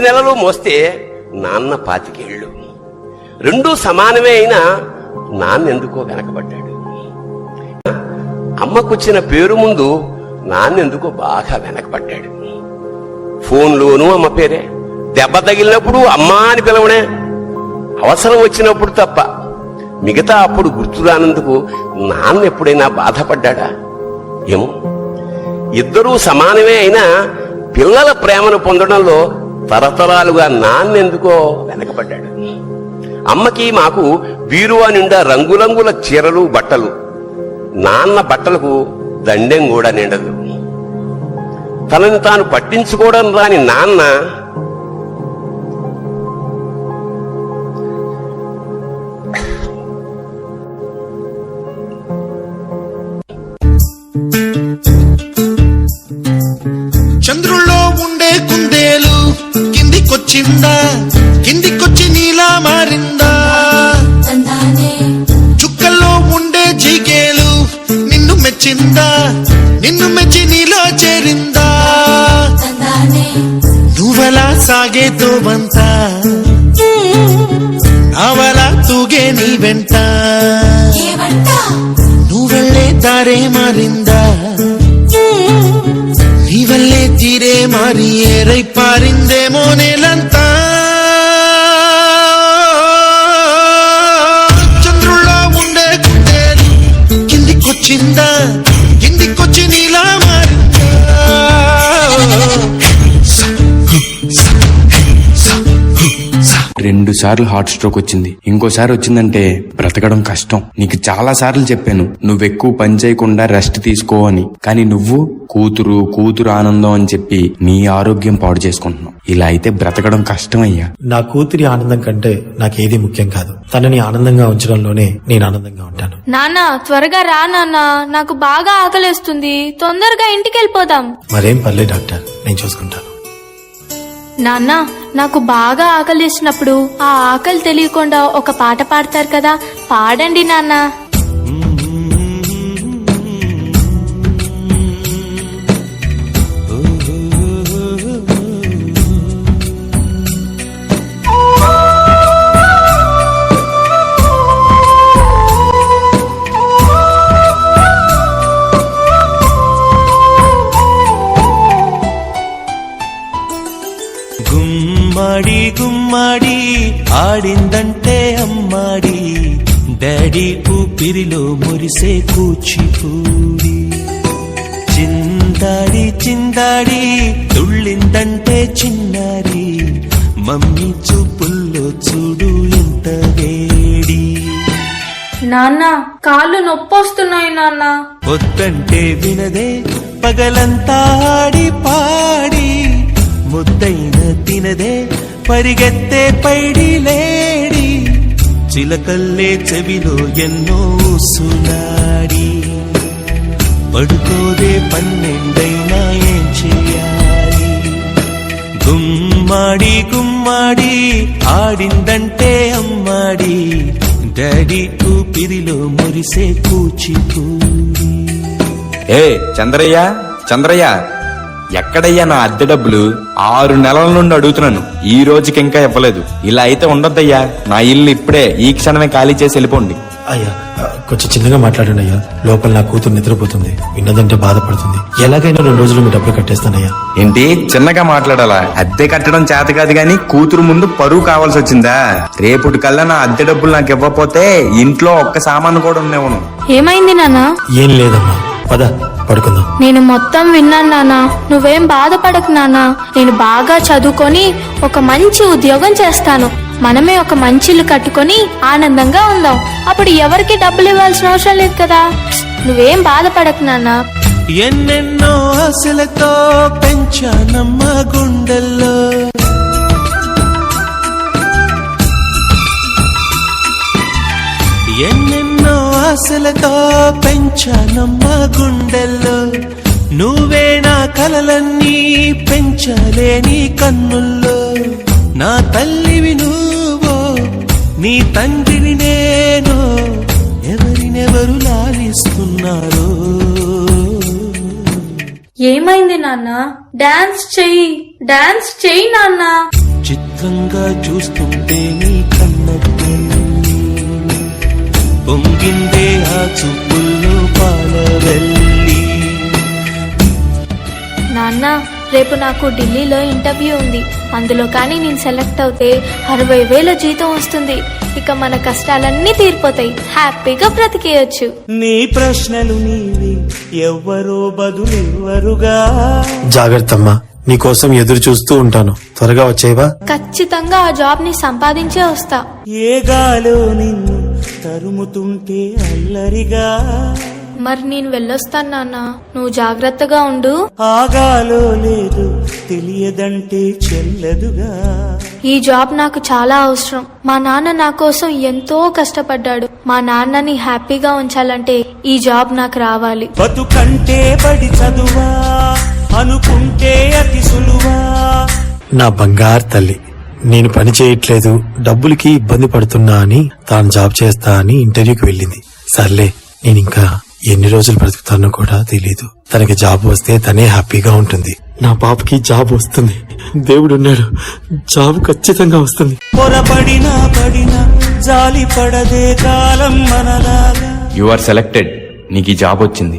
నెలలు మోస్తే నాన్న 25 ఏళ్ళు. రెండూ సమానమే అయినా నాన్నెందుకో వెనకబడ్డాడు. అమ్మకొచ్చిన పేరు ముందు నాన్నెందుకో బాగా వెనకబడ్డాడు. ఫోన్లోనూ అమ్మ పేరే, దెబ్బ తగిలినప్పుడు అమ్మా అని పిలవనే, అవసరం వచ్చినప్పుడు తప్ప మిగతా అప్పుడు గుర్తురానందుకు నాన్న ఎప్పుడైనా బాధపడ్డా? ఏమో. ఇద్దరూ సమానమే అయినా పిల్లల ప్రేమను పొందడంలో తరతరాలుగా నాన్నెందుకో వెనకబడ్డాడు. అమ్మకి మాకు బీరువా నిండా రంగురంగుల చీరలు బట్టలు, నాన్న బట్టలకు దండెం కూడా నిండదు. తనని తాను పట్టించుకోవడం రాని నాన్న చంద్రుల్లో ఉండే కుందేలు కిందికొచ్చిందా, కిందికొచ్చి నీలా మారిందా? చుక్కల్లో ఉండే జిగేలు నిన్ను మెచ్చిందా, నిన్ను మెచ్చి నీలో చేరిందా? నువ్వలా సాగేతో వంత, నావలా తూగే నీ వెంట, నువ్వెళ్ళే దారే మారిందా? నీ వల్లే తీరే మారి ఏరై పారిందేమో నేలంతా. చంద్రుల్లో ఉండే కుందేలు కిందికొచ్చిందా, కిందికొచ్చి నీలా మారిందా? 2 సార్లు హార్ట్ స్ట్రోక్ వచ్చింది. ఇంకోసారి వచ్చిందంటే బ్రతకడం కష్టం. నీకు చాలా సార్లు చెప్పాను నువ్వెక్కువ పని చేయకుండా రెస్ట్ తీసుకో అని. కానీ నువ్వు కూతురు ఆనందం అని చెప్పి నీ ఆరోగ్యం పాడు చేసుకుంటున్నావు. ఇలా అయితే బ్రతకడం కష్టం అయ్యా. నా కూతురి ఆనందం కంటే నాకేది ముఖ్యం కాదు. తనని ఆనందంగా ఉంచడంలోనే నేను ఆనందంగా ఉంటాను. నాన్న త్వరగా రా నాన్న, నాకు బాగా ఆకలేస్తుంది. తొందరగా ఇంటికి వెళ్ళిపోదాం. మరేం పర్లేదు డాక్టర్, నేను చూసుకుంటాను. నాన్న నాకు బాగా ఆకలిసినప్పుడు ఆ ఆకలి తెలియకుండా ఒక పాట పాడతారు కదా, పాడండి నాన్న. గుమ్మడి గుమ్మడి ఆడిందంటే అమ్మాడి, డాడీ ఊపిరిలో మురిసే కూచిపూడి. చిందాడి చిందాడి తుళ్ళిందంటే చిన్నారి, మమ్మీ చూపుల్లో చూడు ఎంత వేడి. నాన్న కాళ్ళు నొప్పొస్తున్నాయి నాన్న. వద్దంటే వినదే పగలంతా ఆడి పాడి, ముద్దైన తినదే పరిగెత్తే పైడి లేడి. చిలకల్లే చెవిలో ఎన్నో సునాడి, పడుకోదే 12 ఏం చెయ్యాలి? గుమ్మాడి గుమ్మాడి ఆడిందంటే అమ్మాడి, డాడీ ఊపిరిలో మురిసే కూచిపూడి. ఏ చంద్రయ్య ఎక్కడయ్యా నా అద్దె డబ్బులు? 6 నెలల నుండి అడుగుతున్నాను, ఈ రోజుకి ఇంకా ఇవ్వలేదు. ఇలా అయితే ఉండొద్దయ్యా. నా ఇల్లు ఇప్పుడే ఈ క్షణమే ఖాళీ చేసి వెళ్ళిపోండి. అయ్యా కొంచెం చిన్నగా మాట్లాడండి అయ్యా. లోపల నా కూతురు నిద్రపోతుంది, విన్నదంటే బాధపడుతుంది. ఎలాగైనా 2 రోజులు మీ డబ్బులు కట్టేస్తానయ్యా. ఏంటి చిన్నగా మాట్లాడాలా? అద్దె కట్టడం చేత కాదు గాని కూతురు ముందు పరువు కావాల్సి వచ్చిందా? రేపటి కల్లా నా అద్దె డబ్బులు నాకు ఇవ్వకపోతే ఇంట్లో ఒక్క సామాను కూడా ఉండేవను. ఏమైంది నాన్న? ఏం లేదమ్మా, పద పడుకుందాం. నేను మొత్తం విన్నాను నాన్న, నువ్వేం బాధపడకు నాన్న. నేను బాగా చదువుకొని ఒక మంచి ఉద్యోగం చేస్తాను. మనమే ఒక మంచి ఇల్లు కట్టుకొని ఆనందంగా ఉందాం. అప్పుడు ఎవరికి డబ్బులు ఇవ్వాల్సిన అవసరం లేదు కదా. నువ్వేం బాధపడకు నాన్న. ఎన్నెన్నో ఆశలతో పెంచానమ్మ గుండెల్లో, ఎన్నెన్నో ఆశలతో పెంచానమ్మ గుండెల్లో. నువ్వే నా కలలన్నీ పెంచాలే నీ కన్నుల్లో. నా తల్లివి నువ్వో, నీ తండ్రిని నేను, ఎవరినెవరు లాలిస్తున్నారో. ఏమైంది నాన్న? డాన్స్ చెయ్యి నాన్న. దూరంగా చూస్తుంటే నీ కన్నట్టే పొంగిందే ఆ చూపుల్లో పాలవెల్లి. నాన్న, రేపు నాకు ఢిల్లీలో ఇంటర్వ్యూ ఉంది. అందులో కానీ నేను సెలెక్ట్ అవుతే 60,000 జీతం వస్తుంది. ఇక మన కష్టాలన్నీ తీరిపోతాయి, హ్యాపీగా బ్రతికేయచ్చు. నీ ప్రశ్నలు నీవి, ఎవ్వరో బదులెవ్వరుగా. జాగ్రత్తమ్మా, నీకోసం ఎదురు చూస్తూ ఉంటాను. త్వరగా వచ్చేవా? ఖచ్చితంగా ఆ జాబ్ ని సంపాదించే వస్తా. ఏ గాలో నిన్ను తరుముతుంటే అల్లరిగా. మరి నేను వెళ్ళొస్తాను నాన్న, నువ్వు జాగ్రత్తగా ఉండు. ఆగాలో లేదు తెలియదంటే చెల్లదుగా. ఈ జాబ్ నాకు చాలా అవసరం. మా నాన్న నా కోసం ఎంతో కష్టపడ్డాడు. మా నాన్నని హ్యాపీగా ఉంచాలంటే ఈ జాబ్ నాకు రావాలి. బతుకంటే బడి చదువా అనుకుంటే అతి సులువా. నా బంగారు తల్లి, నేను పని చేయట్లేదు, డబ్బులకి ఇబ్బంది పడుతున్నా అని తాను జాబ్ చేస్తా అని ఇంటర్వ్యూకి వెళ్ళింది. సర్లే, నేను ఇంకా ఎన్ని రోజులు బ్రతుకుతానో కూడా తెలీదు. తనకి జాబ్ వస్తే తనే హ్యాపీగా ఉంటుంది. నా పాపకి జాబ్ వస్తుంది, దేవుడున్నాడు, జాబ్ ఖచ్చితంగా వస్తుంది. పొరపడినా పడినా జాలి పడదే కాలం మనలాగా. You are selected. నీకు ఈ జాబ్ వచ్చింది.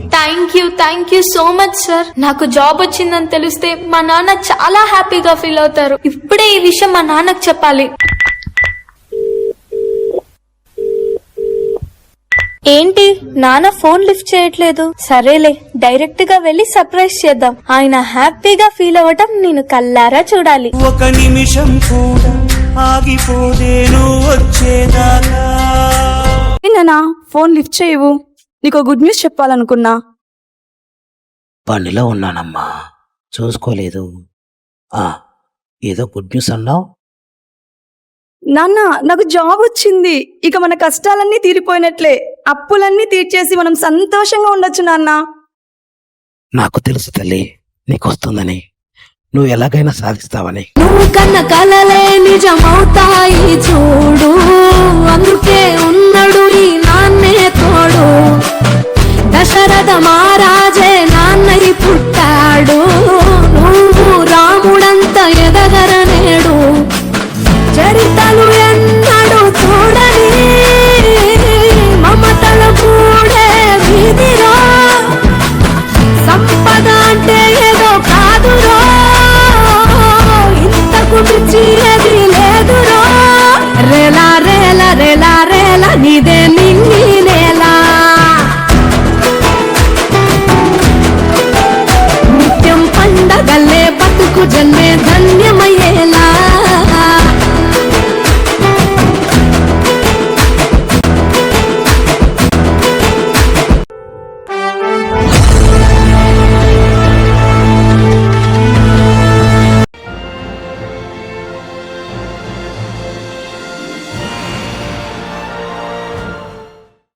Thank you so much sir. నాకు జాబ్ వచ్చిందని తెలిస్తే మా నాన్న చాలా హ్యాపీగా ఫీల్ అవుతారు. ఇప్పుడే ఈ విషయం మా నాన్నకు చెప్పాలి. ఏంటి నాన్న ఫోన్ లిఫ్ట్ చేయట్లేదు? సరేలే, డైరెక్ట్ గా వెళ్లి సర్ప్రైజ్ చేద్దాం. ఆయన హ్యాపీగా ఫీల్ అవ్వటం నేను కల్లారా చూడాలి. ఒక నిమిషం కూడా ఆగిపోదే నువ్వు వచ్చేదాకా. నానా, ఫోన్ లిఫ్ట్ చేయవు. నీకు గుడ్ న్యూస్ చెప్పాలనుకున్నా. పనిలో ఉన్నానమ్మా, చూసుకోలేదు. ఏదో గుడ్ న్యూస్ అన్నావు. నాన్న, నాకు జాబ్ వచ్చింది. ఇక మన కష్టాలన్నీ తీరిపోయినట్లే. అప్పులన్నీ తీర్చేసి మనం సంతోషంగా ఉండొచ్చు నాన్న. నాకు తెలుసు తల్లి, నీకు వస్తుందని, నువ్వు ఎలాగైనా సాధిస్తావని. నువ్వు కన్న కలలే